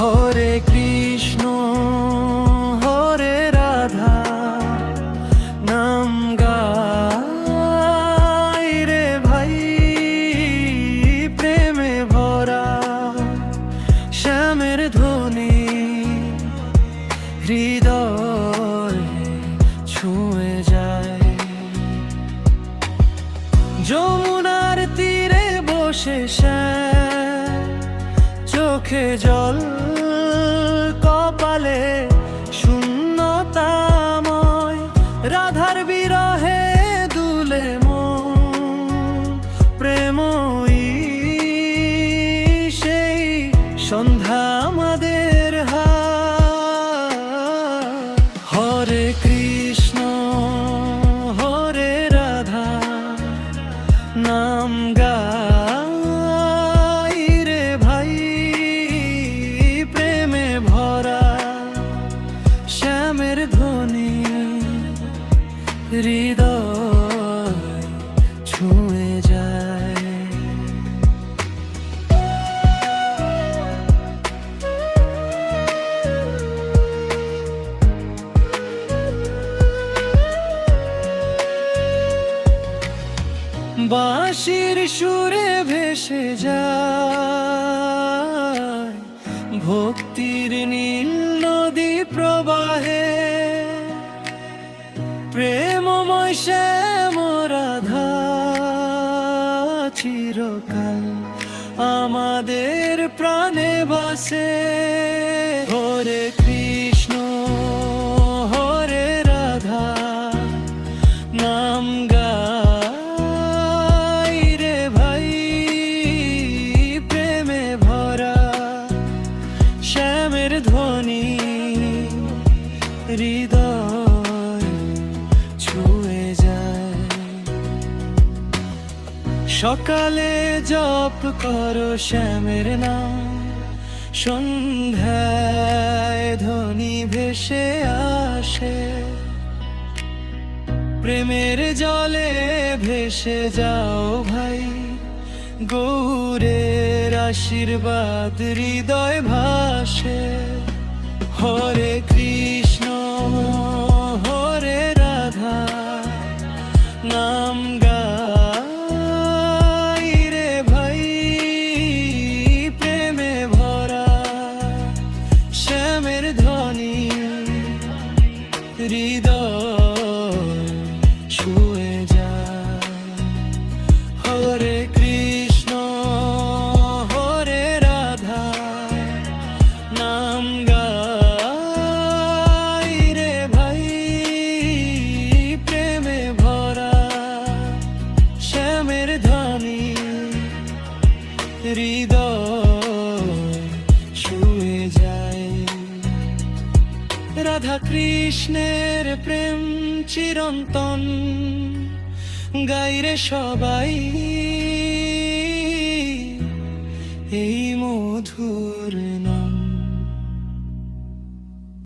হরে কৃষ্ণ হরে রাধা নাম গাই রে ভাই, প্রেমে ভরা শ্যামের ধ্বনি হৃদয় ছুঁয়ে যায়। যমুনার তীরে বসে শ্যাম, চোখে জল কপালে শূন্যতাময়, রাধার বিরহে দুলে মন প্রেমই সেই সন্ধ্যা আমাদের হরে কৃষ্ণ হরে রাধা নাম গাই রে ভাই, প্রেমে ভরা শ্যামের ধ্বনি হৃদয় ছুঁয়ে যায়। বাঁশির সুরে ভেসে যায় ভক্তির নীল নদী প্রবাহে, প্রেমময় শ্যাম রাধা চিরকাল আমাদের প্রাণে বাসে। হরে কৃষ্ণ হরে রাধা নাম গাই রে ভাই, প্রেমে ভরা শ্যামের ধ্বনি হৃদয় ছুঁয়ে যায়। সকালে জপ করো শ্যামের নাম, সন্ধ্যায় ধ্বনি ভেসে আসে, প্রেমের জলে ভেসে যাও ভাই, গৌরের আশীর্বাদ হৃদয় ভাসে। হরে কৃষ্ণ হরে রাধা নাম গাই রে ভাই, প্রেমে ভরা শ্যামের ধ্বনি হৃদয় ছুঁয়ে যায়। হরে কৃষ্ণ হরে রাধা নাম গাই রে ভাই, প্রেমে ভরা শ্যামের ধ্বনি হৃদয় ছুঁয়ে যায়। রাধা কৃষ্ণের প্রেম চিরন্তন গাইরে সবাই, এই মধুর নাম।